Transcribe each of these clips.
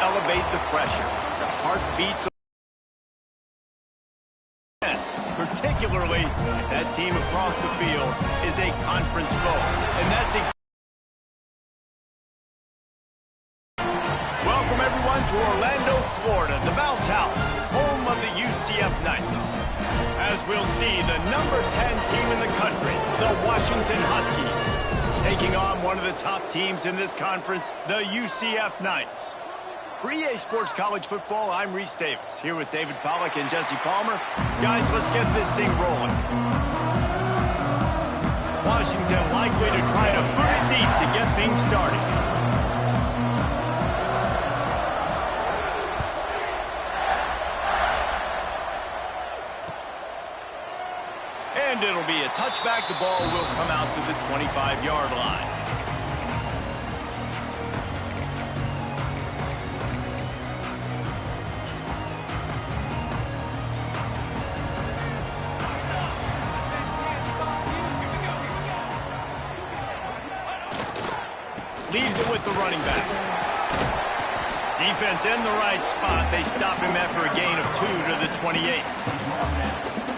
elevate the pressure. The heartbeats of defense, particularly if that team across the field is a conference foe. And that's welcome everyone to Orlando, Florida, the Bounce House, home of the UCF Knights. As we'll see, the number 10 team in the country, the Washington Huskies, taking on one of the top teams in this conference, the UCF Knights. For EA Sports College Football, I'm Reese Davis, here with David Pollack and Jesse Palmer. Guys, let's get this thing rolling. Washington likely to try to put it deep to get things started. And it'll be a touchback. The ball will come out to the 25-yard line. Leaves it with the running back. Defense in the right spot. They stop him after a gain of 2 to the 28.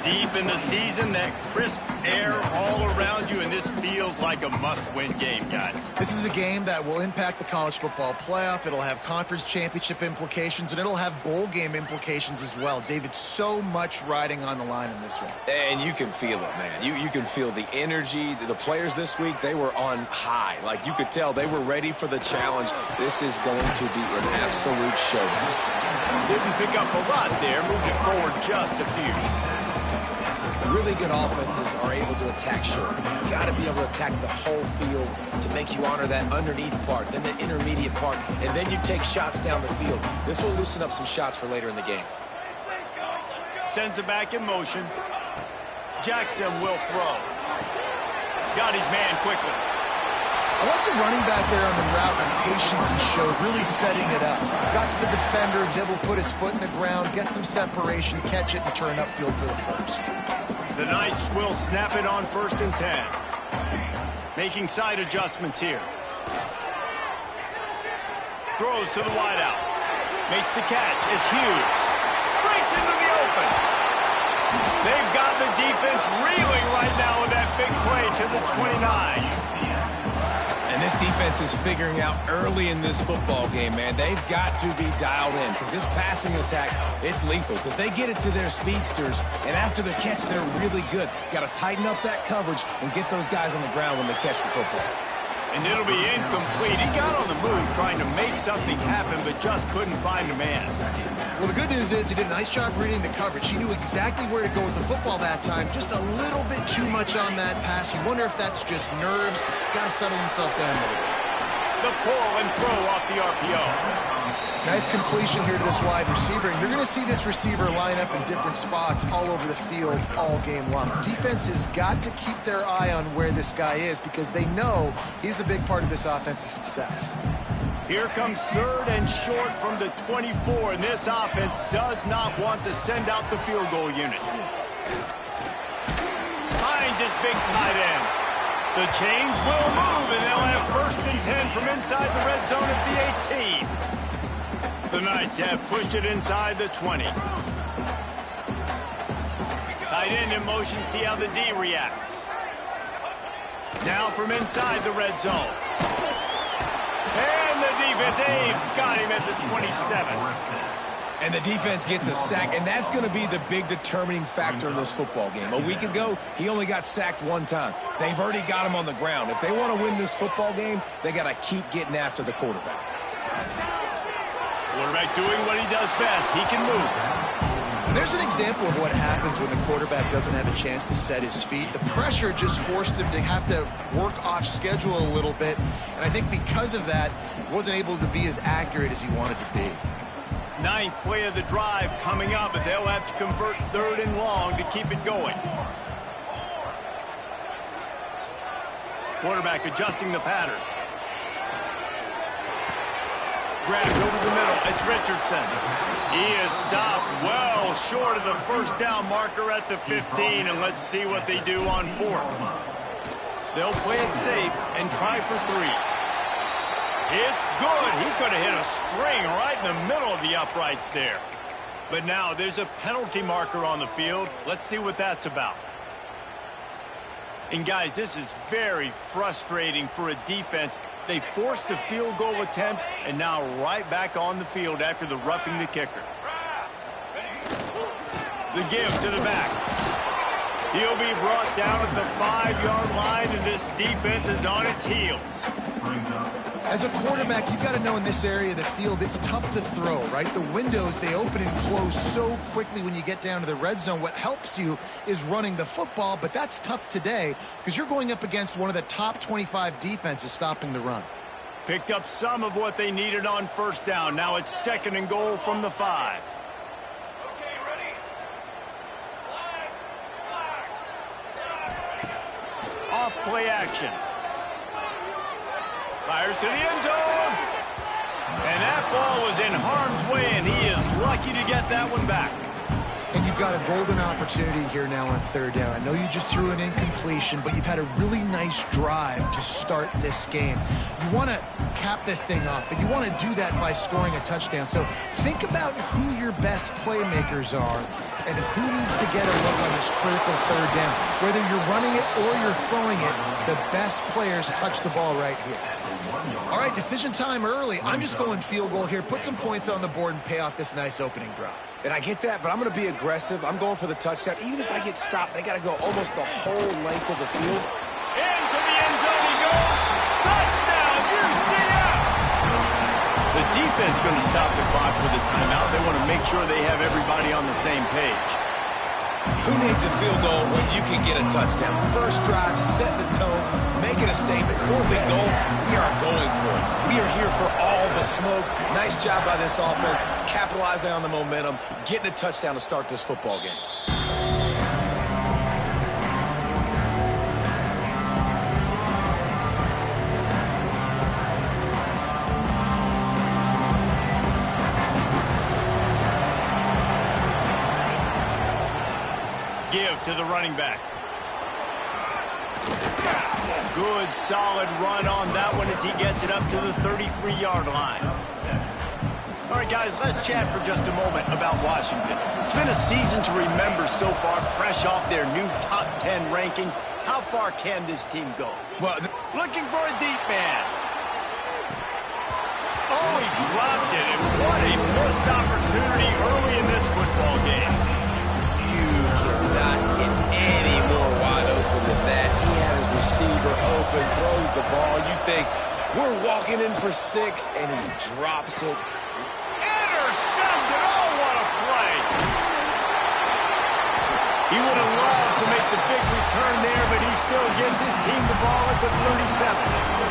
Deep in the season, that crisp air all around you, and this feels like a must-win game, guys. This is a game that will impact the college football playoff. It'll have conference championship implications, and it'll have bowl game implications as well. David, so much riding on the line in this one. And you can feel it, man. You can feel the energy. The players this week, they were on high. Like, you could tell they were ready for the challenge. This is going to be an absolute showdown. Didn't pick up a lot there. Moved it forward just a few. Really good offenses are able to attack short. You got to be able to attack the whole field to make you honor that underneath part, then the intermediate part, and then you take shots down the field. This will loosen up some shots for later in the game. Sends it back in motion. Jackson will throw. Got his man quickly. I like the running back there on the route and patience he showed, really setting it up. Got to the defender, was able to put his foot in the ground, get some separation, catch it, and turn upfield for the first. The Knights will snap it on 1st and 10. Making side adjustments here. Throws to the wideout. Makes the catch. It's Hughes. Breaks into the open. They've got the defense reeling right now with that big play to the 29. And this defense is figuring out early in this football game, man. They've got to be dialed in because this passing attack, it's lethal because they get it to their speedsters, and after the catch, they're really good. Got to tighten up that coverage and get those guys on the ground when they catch the football. And it'll be incomplete. He got on the move trying to make something happen, but just couldn't find a man. Well, the good news is he did a nice job reading the coverage. He knew exactly where to go with the football that time. Just a little bit too much on that pass. You wonder if that's just nerves. He's got to settle himself down a little bit. The pull and throw off the RPO. Nice completion here to this wide receiver. And you're going to see this receiver line up in different spots all over the field all game long. Defense has got to keep their eye on where this guy is because they know he's a big part of this offense's success. Here comes 3rd and short from the 24, and this offense does not want to send out the field goal unit. Finds his big tight end. The chains will move, and they'll have 1st and 10 from inside the red zone at the 18. The Knights have pushed it inside the 20. Tight end in motion, see how the D reacts. Now from inside the red zone. And the defense, got him at the 27. And the defense gets a sack, and that's going to be the big determining factor in this football game. A week ago, he only got sacked 1 time. They've already got him on the ground. If they want to win this football game, they got to keep getting after the quarterback. Quarterback doing what he does best. He can move. And there's an example of what happens when the quarterback doesn't have a chance to set his feet. The pressure just forced him to have to work off schedule a little bit. And I think because of that, wasn't able to be as accurate as he wanted to be. 9th play of the drive coming up, but they'll have to convert 3rd and long to keep it going. Quarterback adjusting the pattern. Grabbed over the middle. It's Richardson. He is stopped well short of the 1st down marker at the 15, and let's see what they do on 4th. They'll play it safe and try for 3. It's good. He could have hit a string right in the middle of the uprights there. But now there's a penalty marker on the field. Let's see what that's about. And guys, this is very frustrating for a defense. They forced the field goal attempt and now right back on the field after the roughing the kicker. The give to the back. He'll be brought down at the 5-yard line, and this defense is on its heels. As a quarterback, you've got to know in this area of the field, it's tough to throw, right? The windows, they open and close so quickly when you get down to the red zone. What helps you is running the football, but that's tough today because you're going up against one of the top 25 defenses stopping the run. Picked up some of what they needed on first down. Now it's 2nd and goal from the 5. Off play action. Fires to the end zone. And that ball was in harm's way, and he is lucky to get that one back. And you've got a golden opportunity here now on 3rd down. I know you just threw an incompletion, but you've had a really nice drive to start this game. You want to cap this thing off, but you want to do that by scoring a touchdown. So think about who your best playmakers are and who needs to get a look on this critical 3rd down. Whether you're running it or you're throwing it, the best players touch the ball right here. All right, decision time early. I'm just going field goal here. Put some points on the board and pay off this nice opening drive. And I get that, but I'm going to be aggressive. I'm going for the touchdown. Even if I get stopped, they got to go almost the whole length of the field. Into the end zone he goes. Touchdown, UCF! The defense going to stop the clock with a timeout. They want to make sure they have everybody on the same page. Who needs a field goal when you can get a touchdown? First drive, set the tone, making a statement. 4th and goal, we are going for it. We are here for all the smoke. Nice job by this offense, capitalizing on the momentum, getting a touchdown to start this football game. Give to the running back. Good, solid run on that one as he gets it up to the 33-yard line. All right, guys, let's chat for just a moment about Washington. It's been a season to remember so far, fresh off their new top 10 ranking. How far can this team go? Well, looking for a deep man. Oh, he dropped it, and what a missed opportunity early in this football game. Not get any more wide open than that. He had his receiver open, throws the ball. You think we're walking in for 6, and he drops it. Intercepted! Oh, what a play! He would have loved to make the big return there, but he still gives his team the ball at the 37.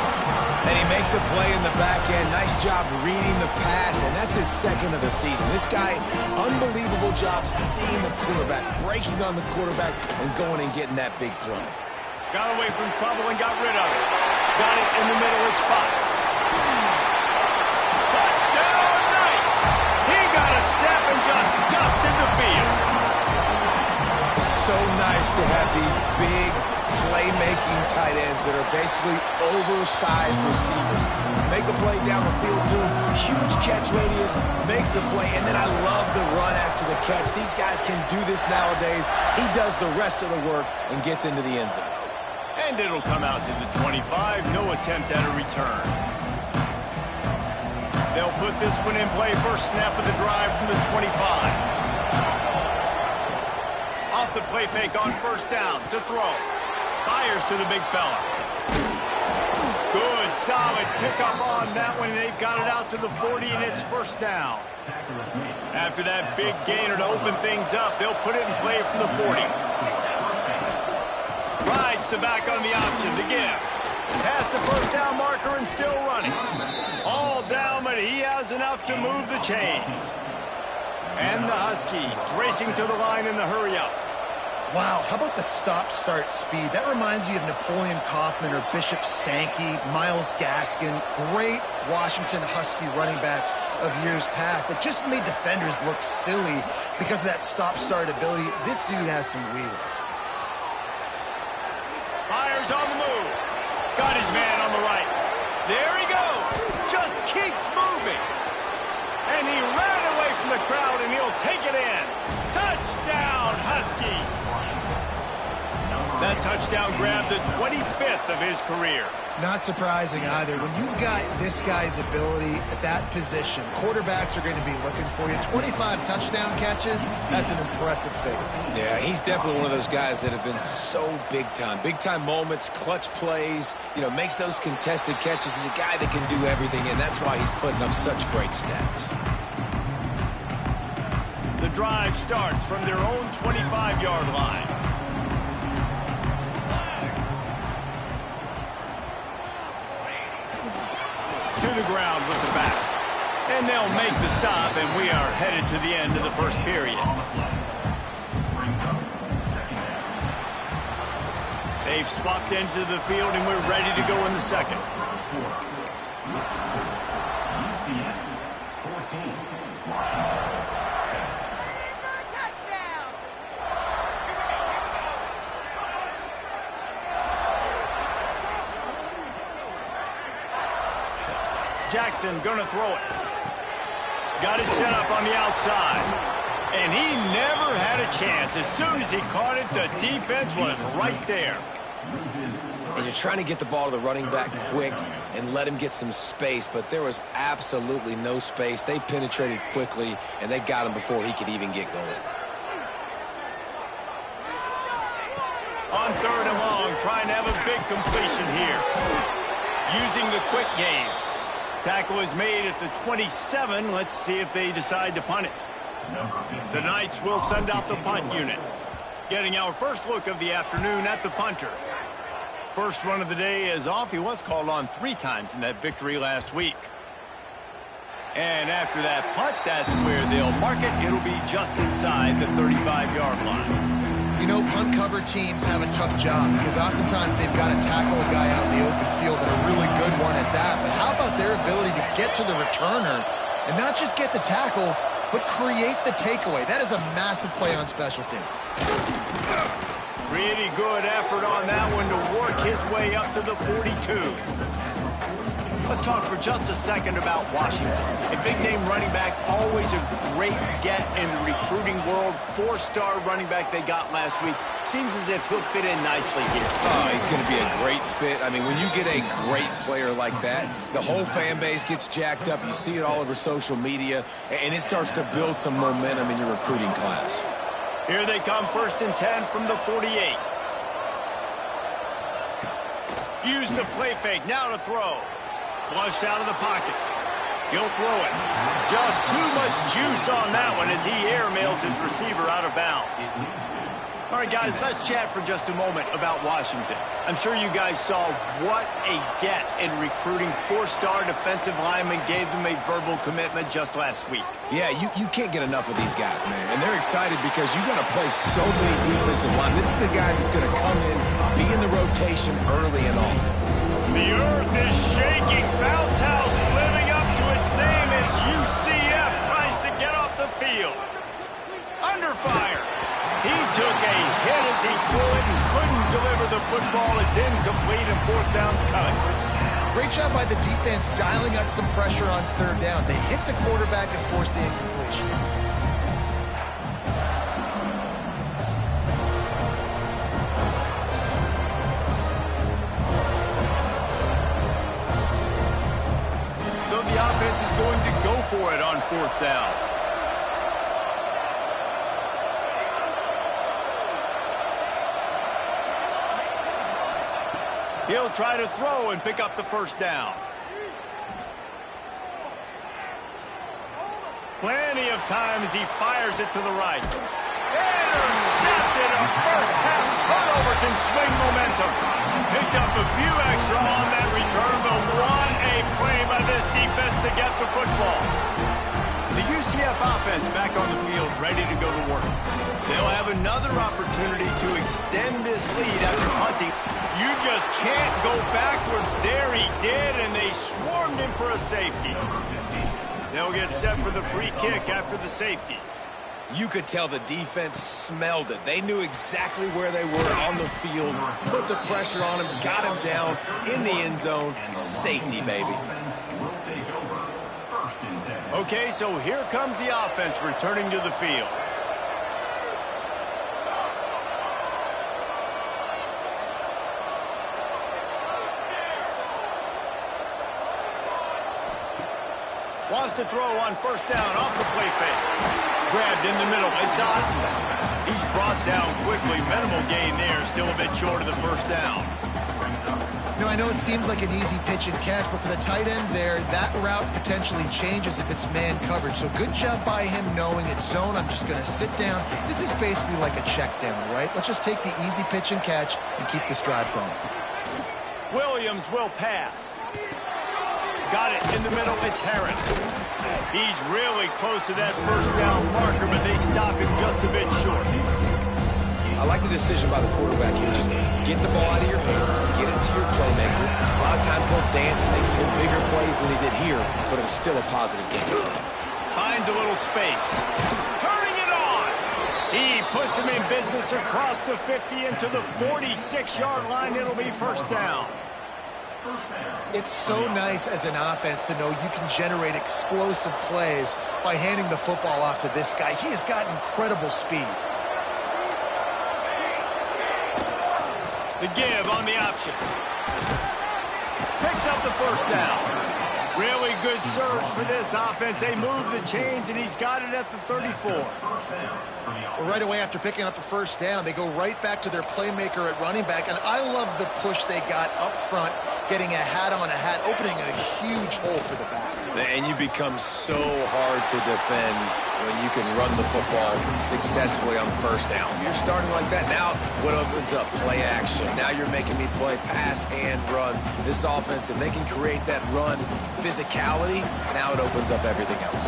And he makes a play in the back end. Nice job reading the pass, and that's his 2nd of the season. This guy, unbelievable job seeing the quarterback, breaking on the quarterback, and going and getting that big play. Got away from trouble and got rid of it. Got it in the middle, it's Fox. Touchdown, Knights! He got a step and just dusted the field. It's so nice to have these big, playmaking tight ends that are basically oversized receivers. Make a play down the field to him, huge catch radius, makes the play, and then I love the run after the catch. These guys can do this nowadays. He does the rest of the work and gets into the end zone. And it'll come out to the 25, no attempt at a return. They'll put this one in play, first snap of the drive from the 25. Off the play fake on first down to throw. Fires to the big fella. Good, solid pickup on that one. They've got it out to the 40, and it's first down. After that big gainer to open things up, they'll put it in play from the 40. Rides the back on the option to give. Past the first down marker and still running. All down, but he has enough to move the chains. And the Huskies racing to the line in the hurry-up. Wow, how about the stop-start speed? That reminds you of Napoleon Kaufman or Bishop Sankey, Myles Gaskin, great Washington Husky running backs of years past that just made defenders look silly because of that stop-start ability. This dude has some wheels. Fires on the move. Got his man on the right. There he goes. crowd, and he'll take it in. Touchdown, Husky! That touchdown grabbed the 25th of his career. Not surprising either. When you've got this guy's ability at that position, quarterbacks are going to be looking for you. 25 touchdown catches, that's an impressive figure. Yeah, he's definitely one of those guys that have been so big time. Big time moments, clutch plays, makes those contested catches. He's a guy that can do everything, and that's why he's putting up such great stats. The drive starts from their own 25-yard line. To the ground with the back. And they'll make the stop, and we are headed to the end of the first period. They've swapped into the field, and we're ready to go in the second. UCF 14. Jackson gonna throw it. Got it set up on the outside. And he never had a chance. As soon as he caught it, the defense was right there. And you're trying to get the ball to the running back quick and let him get some space, but there was absolutely no space. They penetrated quickly, and they got him before he could even get going. On 3rd and long, trying to have a big completion here. Using the quick game. Tackle is made at the 27. Let's see if they decide to punt it. The Knights will send out the punt unit. Getting our first look of the afternoon at the punter. First run of the day is off. He was called on 3 times in that victory last week. And after that punt, that's where they'll mark it. It'll be just inside the 35-yard line. Punt cover teams have a tough job because oftentimes they've got to tackle a guy out in the open field, and a really good one at that. But how about their ability to get to the returner and not just get the tackle, but create the takeaway? That is a massive play on special teams. Pretty good effort on that one to work his way up to the 42. Let's talk for just a second about Washington. A big-name running back, always a great get in the recruiting world. 4-star running back they got last week. Seems as if he'll fit in nicely here. Oh, he's going to be a great fit. I mean, when you get a great player like that, the whole fan base gets jacked up. You see it all over social media, and it starts to build some momentum in your recruiting class. Here they come, 1st and 10 from the 48. Use the play fake, now to throw. Flushed out of the pocket. He'll throw it. Just too much juice on that one as he airmails his receiver out of bounds. All right, guys, let's chat for just a moment about Washington. I'm sure you guys saw what a get in recruiting. 4-star defensive lineman, gave them a verbal commitment just last week. Yeah, you can't get enough of these guys, man. And they're excited because you got to play so many defensive line. This is the guy that's going to come in, be in the rotation early and often. The earth is shaking. Bounce house living up to its name as UCF tries to get off the field. Under fire. He took a hit as he threw it and couldn't deliver the football. It's incomplete and 4th down's coming. Great job by the defense dialing up some pressure on 3rd down. They hit the quarterback and forced the incompletion. So the offense is going to go for it on 4th down. He'll try to throw and pick up the 1st down. Plenty of time as he fires it to the right. Intercepted. A first-half turnover can swing momentum. Picked up a few extra on that return, but what a play by this defense to get the football. The UCF offense back on the field, ready to go to work. They'll have another opportunity to extend this lead after punting. You just can't go backwards there. He did, and they swarmed him for a safety. They'll get set for the free kick after the safety. You could tell the defense smelled it. They knew exactly where they were on the field, put the pressure on him, got him down in the end zone. Safety, baby. Okay, so here comes the offense returning to the field. Wants to throw on first down off the play fake. Grabbed in the middle. It's on. He's brought down quickly. Minimal gain there. Still a bit short of the first down. You know, I know it seems like an easy pitch and catch, but for the tight end there, that route potentially changes if it's man coverage. So good job by him knowing it's zone. I'm just going to sit down. This is basically like a check down, right? Let's just take the easy pitch and catch and keep this drive going. Williams will pass. Got it in the middle. It's Herron. He's really close to that first down marker, but they stop him just a bit short. I like the decision by the quarterback here. Just get the ball out of your hands, get it to your playmaker. A lot of times he'll dance and make even bigger plays than he did here, but it was still a positive game. Finds a little space. Turning it on. He puts him in business across the 50 into the 46-yard line. It'll be first down. It's so nice as an offense to know you can generate explosive plays by handing the football off to this guy. He has got incredible speed. The give on the option. Picks up the first down. Really good surge for this offense. They move the chains, and he's got it at the 34. Well, right away after picking up a first down, they go right back to their playmaker at running back, and I love the push they got up front, getting a hat on a hat, opening a huge hole for the back. And you become so hard to defend when you can run the football successfully on first down. You're starting like that. Now what opens up? Play action. Now you're making me play pass and run. This offense, if they can create that run physicality, now it opens up everything else.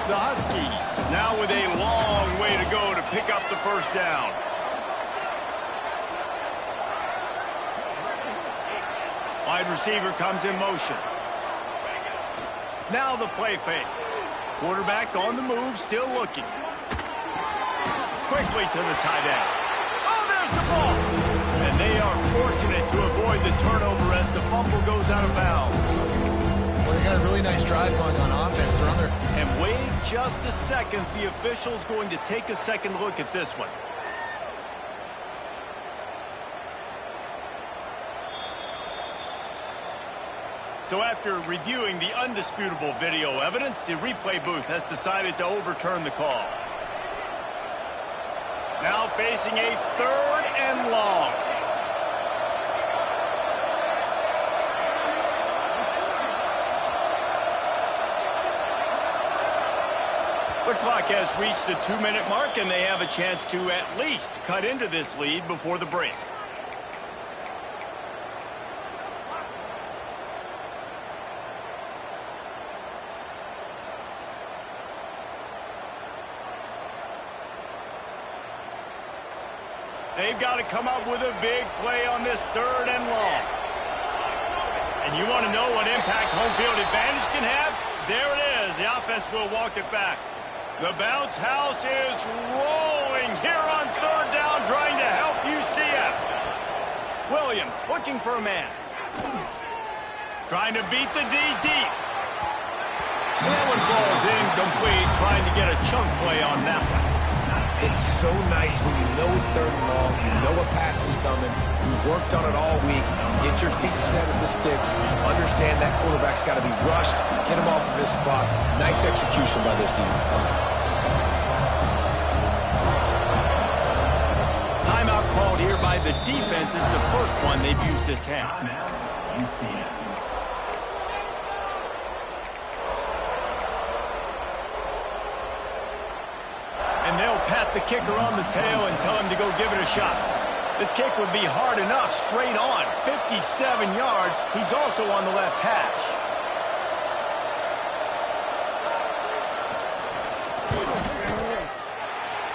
The Huskies now with a long way to go to pick up the first down. Wide receiver comes in motion. Now the play fake. Quarterback on the move, still looking. Quickly to the tight end. Oh, there's the ball. And they are fortunate to avoid the turnover as the fumble goes out of bounds. Well, they got a really nice drive going on offense. They're on their... And wait just a second. The official's going to take a second look at this one. So after reviewing the undisputable video evidence, the replay booth has decided to overturn the call. Now facing a 3rd and long. The clock has reached the 2-minute mark, and they have a chance to at least cut into this lead before the break. They've got to come up with a big play on this 3rd and long. And you want to know what impact home field advantage can have? There it is. The offense will walk it back. The bounce house is rolling here on 3rd down, trying to help UCF. Williams looking for a man. Trying to beat the D deep. And that one falls incomplete, trying to get a chunk play on that one. It's so nice when you know it's 3rd and long, you know a pass is coming, you worked on it all week, get your feet set at the sticks, understand that quarterback's got to be rushed, get him off of his spot. Nice execution by this defense. Timeout called here by the defense is the first one they've used this half. And they'll pat the kicker on the tail and tell him to go give it a shot. This kick would be hard enough straight on. 57 yards. He's also on the left hash.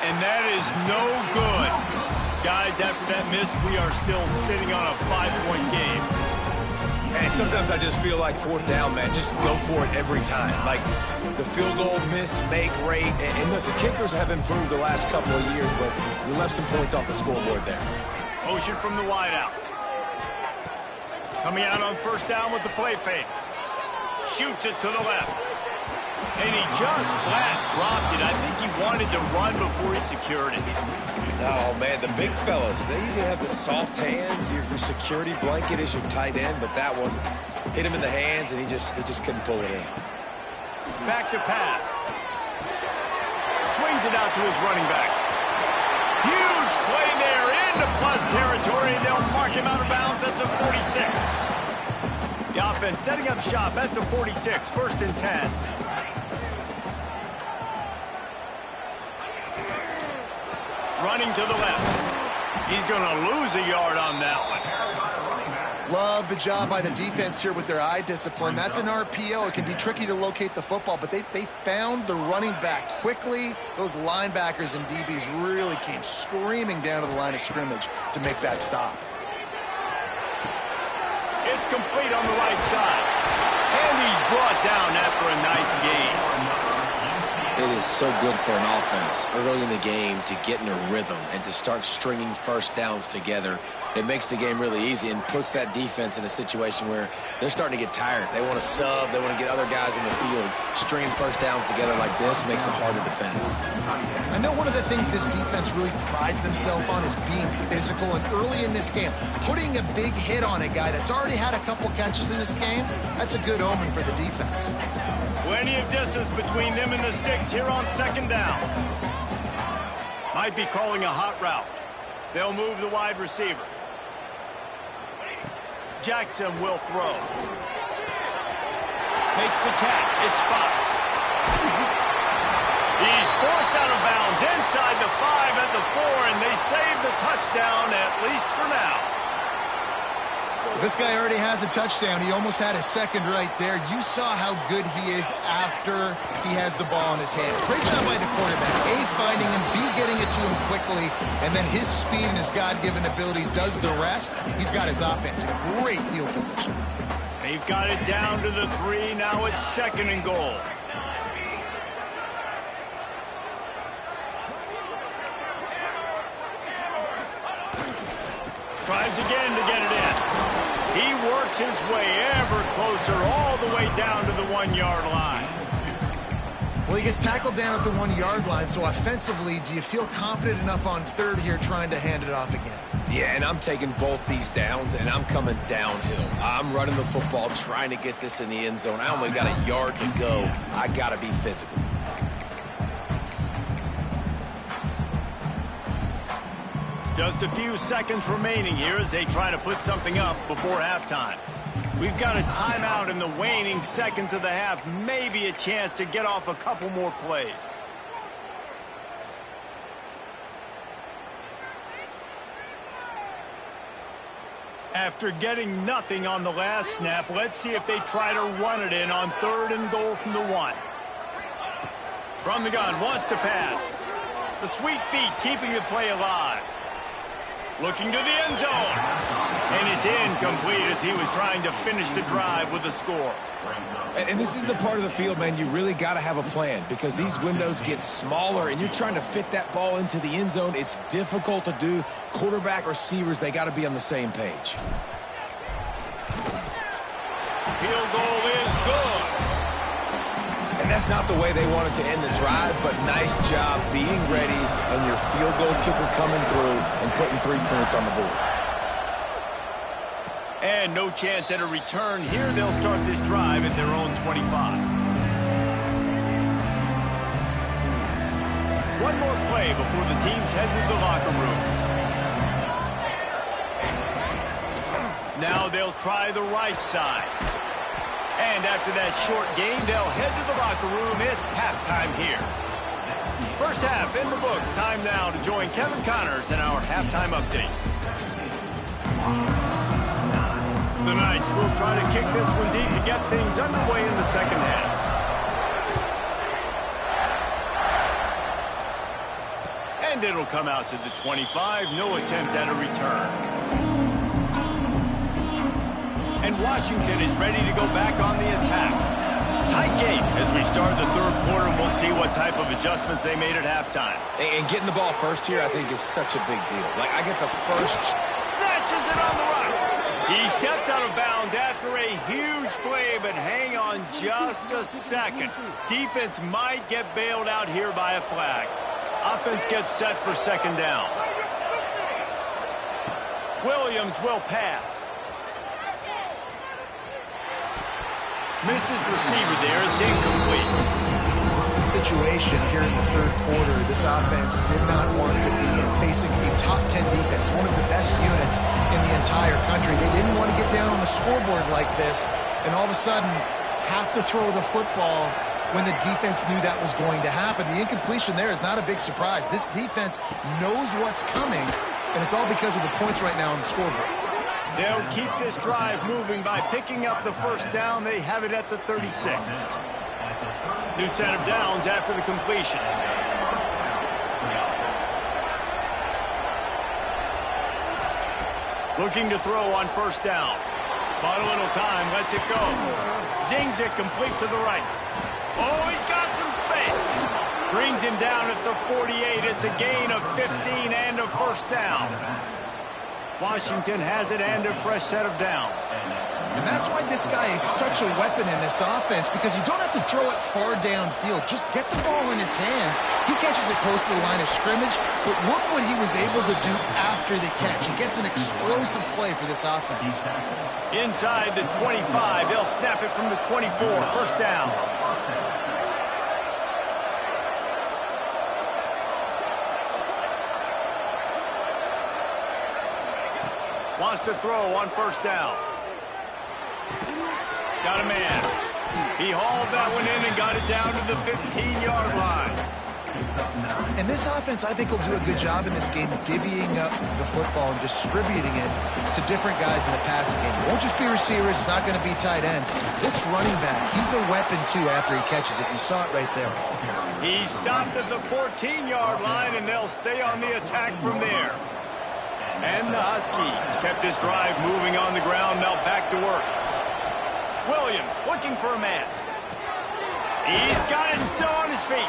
And that is no good. Guys, after that miss, we are still sitting on a 5-point game. And sometimes I just feel like 4th down, man, just go for it every time. Like the field goal miss, make rate. And listen, kickers have improved the last couple of years, but you left some points off the scoreboard there. Motion from the wideout. Coming out on 1st down with the play fake. Shoots it to the left. And he just flat dropped it. I think he wanted to run before he secured it. Oh, man, the big fellas, they usually have the soft hands. Your security blanket is your tight end, but that one hit him in the hands, and he just couldn't pull it in. Back to pass. Swings it out to his running back. Huge play there into plus territory. They'll mark him out of bounds at the 46. The offense setting up shop at the 46, 1st and 10. Running to the left. He's going to lose a yard on that one. Love the job by the defense here with their eye discipline. That's an RPO. It can be tricky to locate the football, but they found the running back quickly. Those linebackers and DBs really came screaming down to the line of scrimmage to make that stop. It's complete on the right side. And he's brought down after a nice gain. It is so good for an offense early in the game to get in a rhythm and to start stringing first downs together. It makes the game really easy and puts that defense in a situation where they're starting to get tired. They want to sub. They want to get other guys in the field. Stringing first downs together like this makes it hard to defend. I know one of the things this defense really prides themselves on is being physical, and early in this game, putting a big hit on a guy that's already had a couple catches in this game, that's a good omen for the defense. Plenty of distance between them and the sticks here on 2nd down. Might be calling a hot route. They'll move the wide receiver. Jackson will throw. Makes the catch. It's Fox. He's forced out of bounds inside the 5 at the 4, and they save the touchdown, at least for now. This guy already has a touchdown. He almost had a second right there. You saw how good he is after he has the ball in his hands. Great job by the quarterback. A, finding him, B, getting it to him quickly, and then his speed and his God-given ability does the rest. He's got his offense in great field position. They've got it down to the 3. Now it's 2nd and goal. Tries again to get it in. He works his way ever closer all the way down to the 1-yard line. Well, he gets tackled down at the 1-yard line, so offensively, do you feel confident enough on 3rd here trying to hand it off again? Yeah, and I'm taking both these downs, and I'm coming downhill. I'm running the football, trying to get this in the end zone. I only got a yard to go. I got to be physical. Just a few seconds remaining here as they try to put something up before halftime. We've got a timeout in the waning seconds of the half. Maybe a chance to get off a couple more plays. After getting nothing on the last snap, let's see if they try to run it in on 3rd and goal from the 1. From the gun, wants to pass. The sweet feet keeping the play alive. Looking to the end zone. And it's incomplete as he was trying to finish the drive with a score. And this is the part of the field, man, you really got to have a plan because these windows get smaller and you're trying to fit that ball into the end zone. It's difficult to do. Quarterback, receivers, they got to be on the same page. Field goal is good. And that's not the way they wanted to end the drive, but nice job being ready and your field goal kicker coming through and putting 3 points on the board. And no chance at a return here. They'll start this drive at their own 25. One more play before the teams head to the locker rooms. Now they'll try the right side. And after that short gain, they'll head to the locker room. It's halftime here. First half in the books. Time now to join Kevin Connors in our halftime update. The Knights will try to kick this one deep to get things underway in the second half. And it'll come out to the 25. No attempt at a return. And Washington is ready to go back on the attack. Tight game as we start the 3rd quarter, and we'll see what type of adjustments they made at halftime. And getting the ball first here, I think, is such a big deal. Like, I get the first. Snatches it on the run. He stepped out of bounds after a huge play, but hang on on just a second. Defense might get bailed out here by a flag. Offense gets set for second down. Williams will pass. Missed his receiver there. It's incomplete. This is a situation here in the third quarter this offense did not want to be in, facing a top 10 defense, one of the best units in the entire country. They didn't want to get down on the scoreboard like this and all of a sudden have to throw the football when the defense knew that was going to happen. The incompletion there is not a big surprise. This defense knows what's coming, and it's all because of the points right now on the scoreboard. They'll keep this drive moving by picking up the first down. They have it at the 36. New set of downs after the completion. Looking to throw on first down. Bought a little time, lets it go. Zings it complete to the right. Oh, he's got some space. Brings him down at the 48. It's a gain of 15 and a first down. Washington has it and a fresh set of downs. And that's why this guy is such a weapon in this offense, because you don't have to throw it far downfield. Just get the ball in his hands. He catches it close to the line of scrimmage, but look what he was able to do after the catch. He gets an explosive play for this offense. Inside the 25, they'll snap it from the 24. First down. Wants to throw on first down. Got a man. He hauled that one in and got it down to the 15-yard line. And this offense, I think, will do a good job in this game divvying up the football and distributing it to different guys in the passing game. It won't just be receivers. It's not going to be tight ends. This running back, he's a weapon, too, after he catches it. You saw it right there. He stopped at the 14-yard line, and they'll stay on the attack from there. And the Huskies kept this drive moving on the ground. Now back to work. Williams looking for a man. He's got it and still on his feet.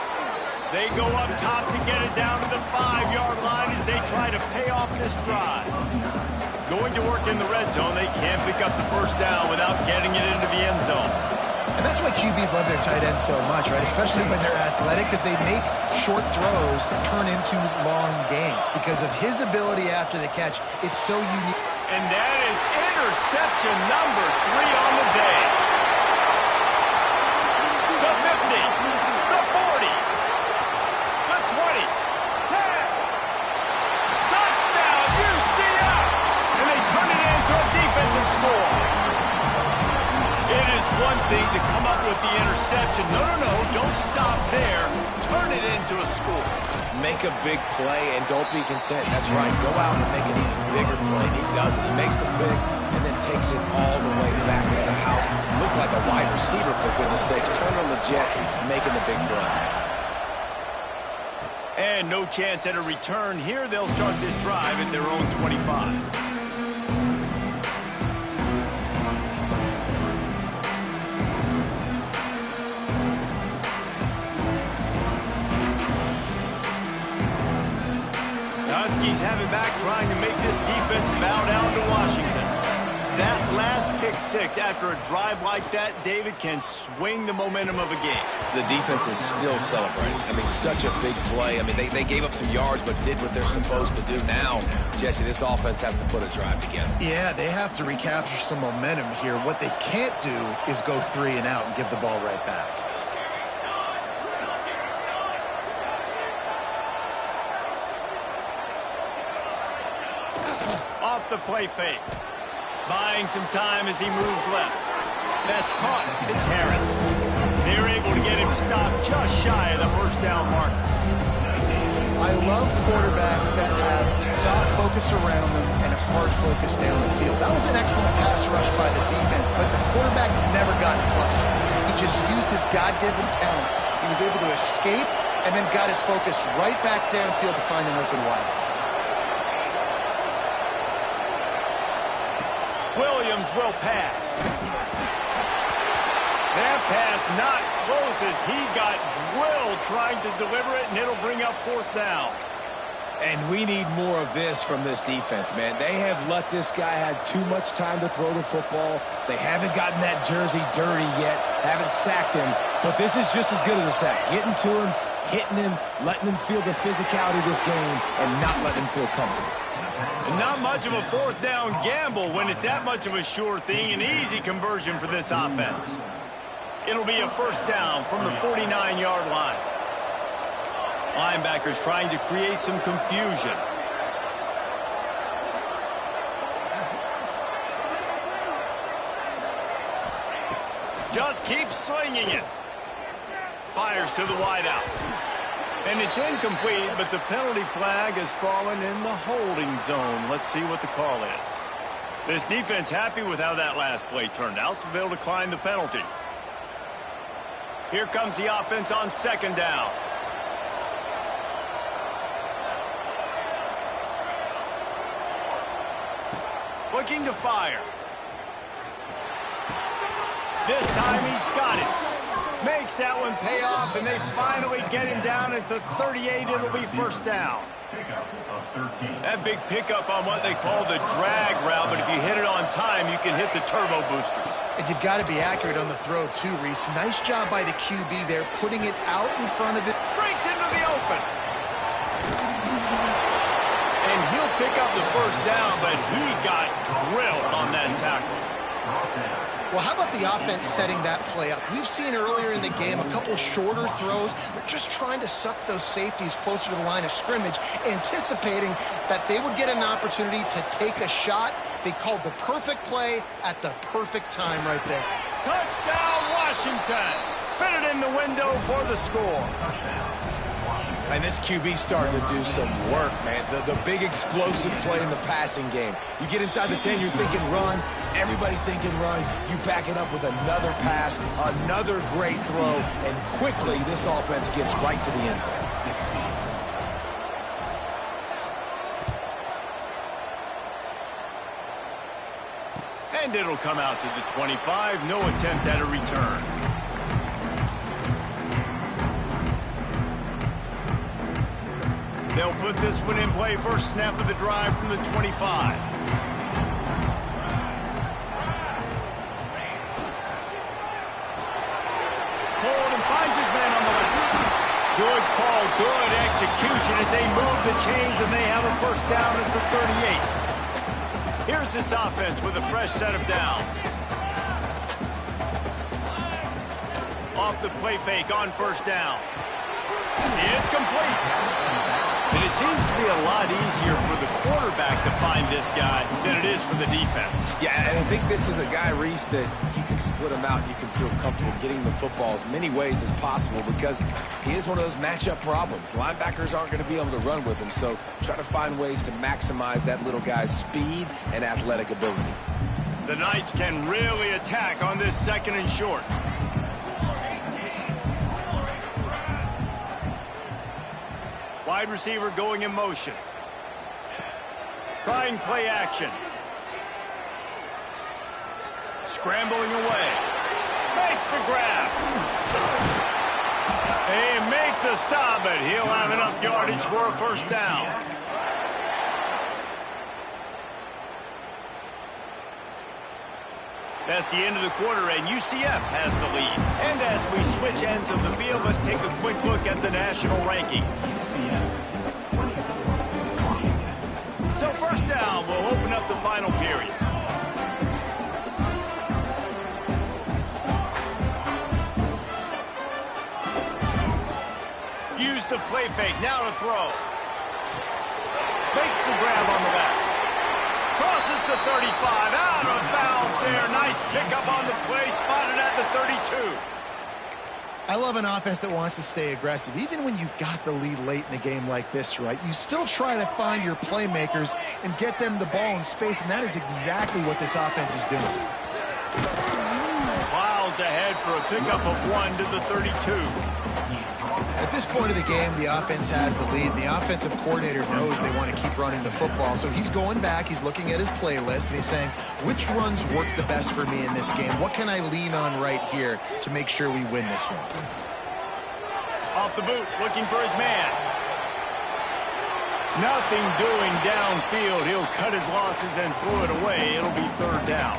They go up top to get it down to the 5-yard line as they try to pay off this drive. Going to work in the red zone. They can't pick up the first down without getting it into the end zone. And that's why QBs love their tight ends so much, right? Especially when they're athletic, because they make short throws turn into long gains. Because of his ability after the catch, it's so unique. And that is interception number 3 on the day. The 50, the 40, the 20, 10. Touchdown, UCF! And they turn it into a defensive score. It is one thing to come up with the interception. No, don't stop there. Turn it into a score. Make a big play and don't be content. That's right. Go out and make an even bigger play. He does it. He makes the pick and then takes it all the way back to the house. Looked like a wide receiver, for goodness sakes. Turn on the Jets, making the big play. And no chance at a return here. They'll start this drive at their own 25. Huskies have it back, trying to make this defense bow down to Washington. That last pick six after a drive like that, David, can swing the momentum of a game. The defense is still celebrating. I mean, such a big play. I mean, they gave up some yards but did what they're supposed to do. Now, Jesse, this offense has to put a drive together. Yeah, they have to recapture some momentum here. What they can't do is go 3 and out and give the ball right back. Off the play fake. Buying some time as he moves left. That's caught. It's Harris. They're able to get him stopped just shy of the first down mark. I love quarterbacks that have soft focus around them and hard focus down the field. That was an excellent pass rush by the defense, but the quarterback never got flustered. He just used his God-given talent. He was able to escape and then got his focus right back downfield to find an open wide. Williams will pass. That pass not close as he got drilled trying to deliver it, and it'll bring up fourth down. And we need more of this from this defense, man. They have let this guy have too much time to throw the football. They haven't gotten that jersey dirty yet, haven't sacked him. But this is just as good as a sack. Getting to him, hitting him, letting him feel the physicality of this game, and not letting him feel comfortable. And not much of a fourth down gamble when it's that much of a sure thing. An easy conversion for this offense. It'll be a first down from the 49-yard line. Linebackers trying to create some confusion. Just keeps slinging it. Fires to the wideout. And it's incomplete, but the penalty flag has fallen in the holding zone. Let's see what the call is. This defense happy with how that last play turned out, so they'll decline the penalty. Here comes the offense on second down. Looking to fire. This time he's got it. Makes that one pay off, and they finally get him down at the 38. It'll be first down. That big pickup on what they call the drag route, but if you hit it on time, you can hit the turbo boosters. And you've got to be accurate on the throw, too, Reese. Nice job by the QB there, putting it out in front of it. Breaks into the open. And he'll pick up the first down, but he got drilled on that tackle. Well, how about the offense setting that play up? We've seen earlier in the game a couple shorter throws. They're just trying to suck those safeties closer to the line of scrimmage, anticipating that they would get an opportunity to take a shot. They called the perfect play at the perfect time right there. Touchdown, Washington. Fitted in the window for the score. And this QB starting to do some work, man. The big explosive play in the passing game. You get inside the 10, you're thinking run. Everybody thinking run. You back it up with another pass, another great throw, and quickly this offense gets right to the end zone. And it'll come out to the 25. No attempt at a return. They'll put this one in play. First snap of the drive from the 25. Hold and finds his man on the left. Good call, good execution as they move the chains, and they have a first down at the 38. Here's this offense with a fresh set of downs. Off the play fake on first down. It's complete. And it seems to be a lot easier for the quarterback to find this guy than it is for the defense. Yeah, and I think this is a guy, Reese, that you can split him out. You can feel comfortable getting the football as many ways as possible because he is one of those matchup problems. Linebackers aren't going to be able to run with him, so try to find ways to maximize that little guy's speed and athletic ability. The Knights can really attack on this second and short. Wide receiver going in motion. Trying play action. Scrambling away. Makes the grab. They make the stop, but he'll have enough yardage for a first down. That's the end of the quarter, and UCF has the lead. And as we switch ends of the field, let's take a quick look at the national rankings. So first down, we'll open up the final period. Use the play fake, now to throw. Makes the grab on the back. Crosses the 35, out of bounds there. Nice pickup on the play, spotted at the 32. I love an offense that wants to stay aggressive. Even when you've got the lead late in a game like this, right, you still try to find your playmakers and get them the ball in space, and that is exactly what this offense is doing. Miles ahead for a pickup of 1 to the 32. At this point of the game, the offense has the lead. The offensive coordinator knows they want to keep running the football. So he's going back, he's looking at his playlist, and he's saying, which runs work the best for me in this game? What can I lean on right here to make sure we win this one? Off the boot, looking for his man. Nothing doing downfield. He'll cut his losses and throw it away. It'll be third down.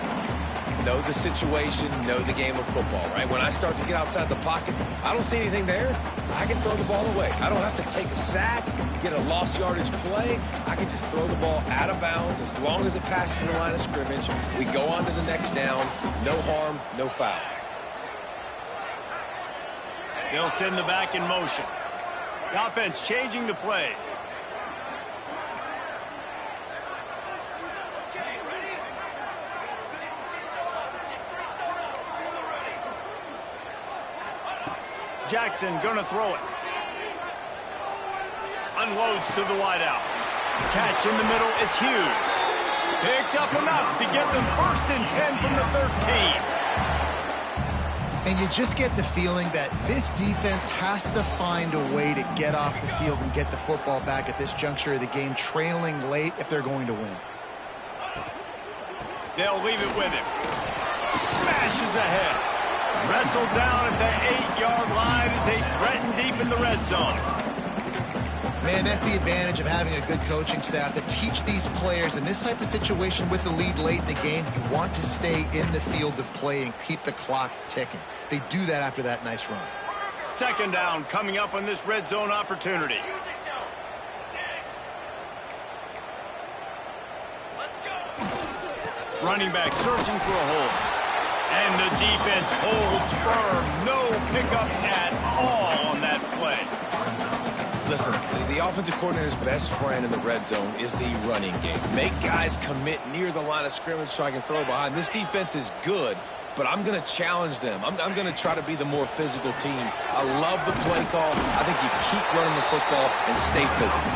Know the situation, know the game of football, right? When I start to get outside the pocket, I don't see anything there, I can throw the ball away. I don't have to take a sack, get a lost yardage play. I can just throw the ball out of bounds as long as it passes the line of scrimmage. We go on to the next down. No harm, no foul. They'll send the back in motion. The offense changing the play. Jackson gonna throw it. Unloads to the wideout. Catch in the middle, it's Hughes. Picks up enough to get them 1st and 10 from the 13. And you just get the feeling that this defense has to find a way to get off the field and get the football back at this juncture of the game, trailing late if they're going to win. They'll leave it with him. Smashes ahead. Wrestled down at the 8-yard line as they threaten deep in the red zone. Man, that's the advantage of having a good coaching staff to teach these players in this type of situation with the lead late in the game. You want to stay in the field of play and keep the clock ticking. They do that after that nice run. 2nd down coming up on this red zone opportunity. Running back searching for a hole. And the defense holds firm. No pickup at all on that play. Listen, the offensive coordinator's best friend in the red zone is the running game. Make guys commit near the line of scrimmage so I can throw behind. This defense is good, but I'm going to challenge them. I'm going to try to be the more physical team. I love the play call. I think you keep running the football and stay physical.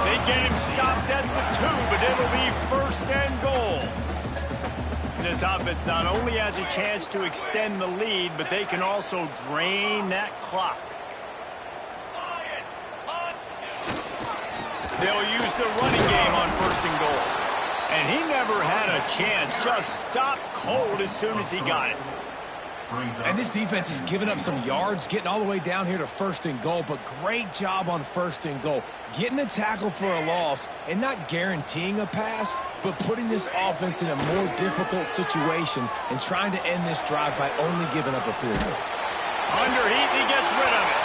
They get him stopped at the 2, but it'll be 1st and goal. This offense not only has a chance to extend the lead, but they can also drain that clock. They'll use the running game on 1st and goal. And he never had a chance. Just stopped cold as soon as he got it. And this defense has given up some yards, getting all the way down here to 1st and goal, but great job on 1st and goal. Getting the tackle for a loss and not guaranteeing a pass, but putting this offense in a more difficult situation and trying to end this drive by only giving up a field goal. Underheat, he gets rid of it.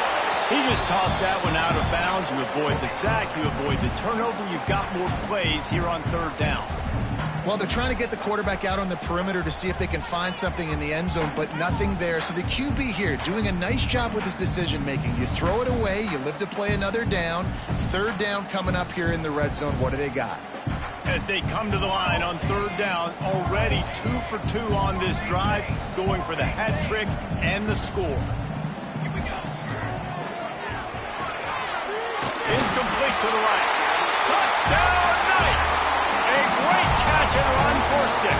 He just tossed that one out of bounds. You avoid the sack, you avoid the turnover. You've got more plays here on 3rd down. Well, they're trying to get the quarterback out on the perimeter to see if they can find something in the end zone, but nothing there. So the QB here doing a nice job with his decision-making. You throw it away, you live to play another down. 3rd down coming up here in the red zone. What do they got? As they come to the line on 3rd down, already 2 for 2 on this drive, going for the hat trick and the score. Here we go. Incomplete to the right. Touchdown, Knights! A great catch and run for 6.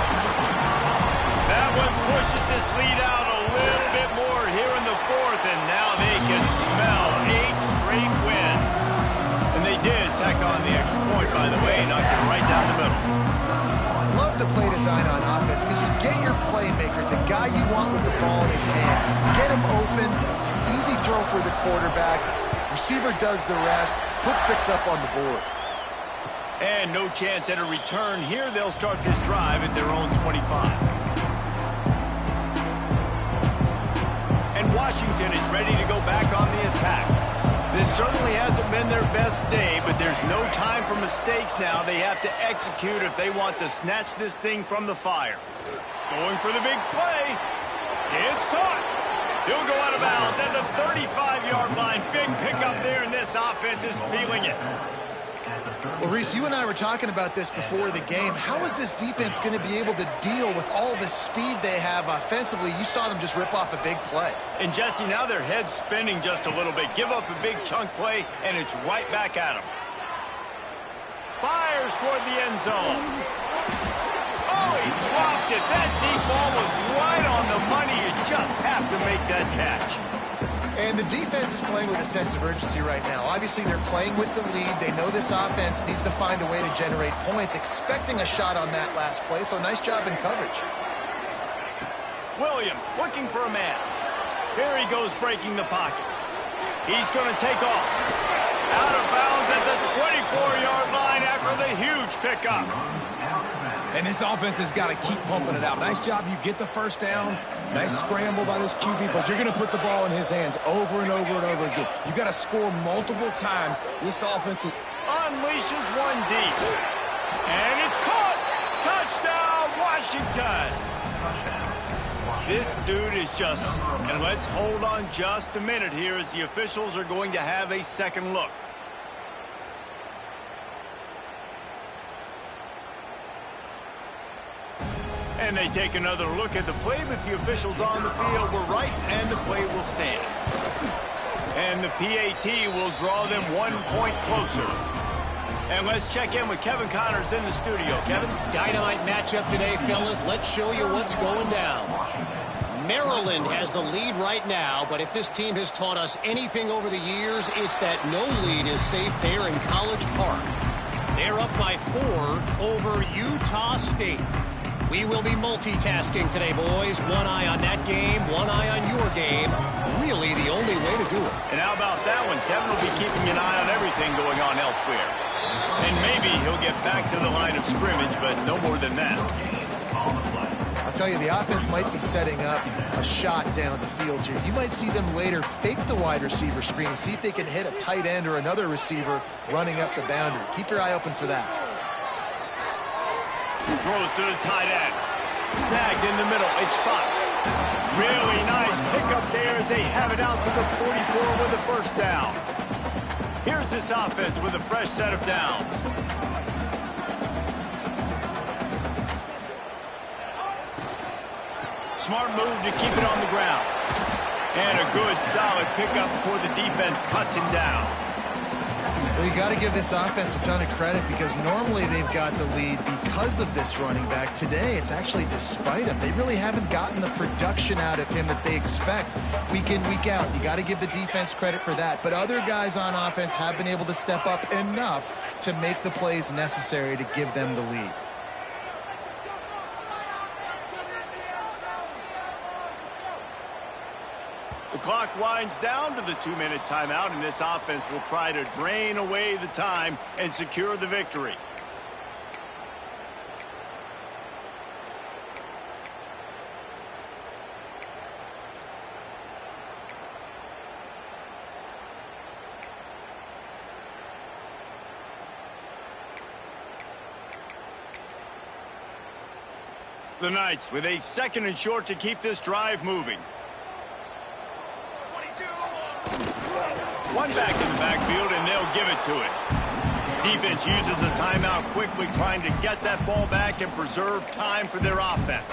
That one pushes this lead out a little bit more here in the 4th, and now they can smell 8 straight wins. And they did tack on the extra point, by the way, knocked it right down the middle. Love the play design on offense because you get your playmaker, the guy you want with the ball in his hands. Get him open, easy throw for the quarterback. Receiver does the rest, put 6 up on the board. And no chance at a return here. They'll start this drive at their own 25. And Washington is ready to go back on the attack. This certainly hasn't been their best day, but there's no time for mistakes now. They have to execute if they want to snatch this thing from the fire. Going for the big play. It's caught. He'll go out of bounds at the 35-yard line. Big pickup there, and this offense is feeling it. Well, Reese, you and I were talking about this before the game. How is this defense going to be able to deal with all the speed they have offensively? You saw them just rip off a big play. And, Jesse, now their head's spinning just a little bit. Give up a big chunk play, and it's right back at them. Fires toward the end zone. Oh, he dropped it. That deep ball was right on the money. You just have to make that catch. And the defense is playing with a sense of urgency right now. Obviously, they're playing with the lead. They know this offense needs to find a way to generate points, expecting a shot on that last play, so nice job in coverage. Williams looking for a man. Here he goes breaking the pocket. He's going to take off. Out of bounds at the 24-yard line after the huge pickup. And this offense has got to keep pumping it out. Nice job. You get the first down. Nice scramble by this QB, but you're going to put the ball in his hands over and over and over again. You got to score multiple times. This offense unleashes one deep. And it's caught. Touchdown, Washington. This dude is just... And let's hold on just a minute here as the officials are going to have a second look. And they take another look at the play, but the officials on the field were right, and the play will stand. And the PAT will draw them 1 point closer. And let's check in with Kevin Connors in the studio. Kevin? Dynamite matchup today, fellas. Let's show you what's going down. Maryland has the lead right now, but if this team has taught us anything over the years, it's that no lead is safe there in College Park. They're up by 4 over Utah State. We will be multitasking today, boys. One eye on that game, one eye on your game. Really the only way to do it. And how about that one? Kevin will be keeping an eye on everything going on elsewhere. And maybe he'll get back to the line of scrimmage, but no more than that. I'll tell you, the offense might be setting up a shot down the field here. You might see them later fake the wide receiver screen, see if they can hit a tight end or another receiver running up the boundary. Keep your eye open for that. Throws to the tight end. Snagged in the middle. It's Fox. Really nice pickup there as they have it out to the 44 with a first down. Here's this offense with a fresh set of downs. Smart move to keep it on the ground. And a good, solid pickup before the defense cuts him down. Well, you got to give this offense a ton of credit because normally they've got the lead because of this running back. Today, it's actually despite him. They really haven't gotten the production out of him that they expect week in, week out. You got to give the defense credit for that. But other guys on offense have been able to step up enough to make the plays necessary to give them the lead. The clock winds down to the 2-minute timeout, and this offense will try to drain away the time and secure the victory. The Knights with a 2nd and short to keep this drive moving. One back in the backfield, and they'll give it to it. Defense uses a timeout quickly, trying to get that ball back and preserve time for their offense.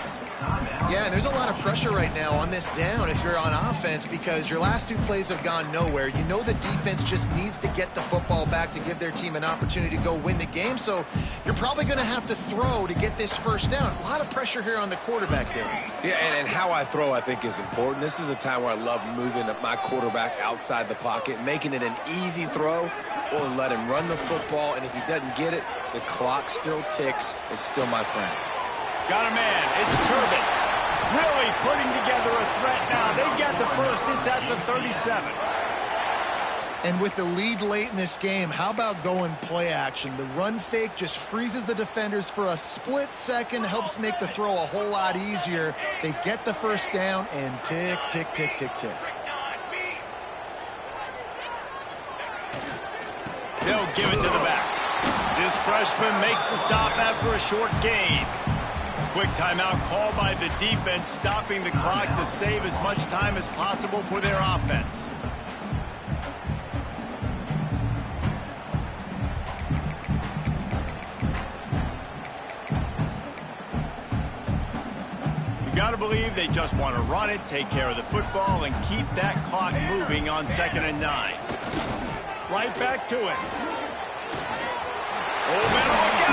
Yeah, and there's a lot of pressure right now on this down if you're on offense because your last 2 plays have gone nowhere. You know the defense just needs to get the football back to give their team an opportunity to go win the game, so you're probably going to have to throw to get this first down. A lot of pressure here on the quarterback there. Yeah, and how I throw, I think, is important. This is a time where I love moving my quarterback outside the pocket, making it an easy throw, or let him run the football, and if he doesn't get it, the clock still ticks. It's still my friend. Got a man. It's Turbin. Really putting together a threat now. They get the first. It's at the 37. And with the lead late in this game, how about going play action? The run fake just freezes the defenders for a split second, helps make the throw a whole lot easier. They get the first down and tick, tick, tick, tick, tick. They'll give it to the back. This freshman makes the stop after a short gain. Quick timeout called by the defense, stopping the clock to save as much time as possible for their offense. You got to believe they just want to run it, take care of the football, and keep that clock moving on 2nd and 9. Right back to it. Oh, man,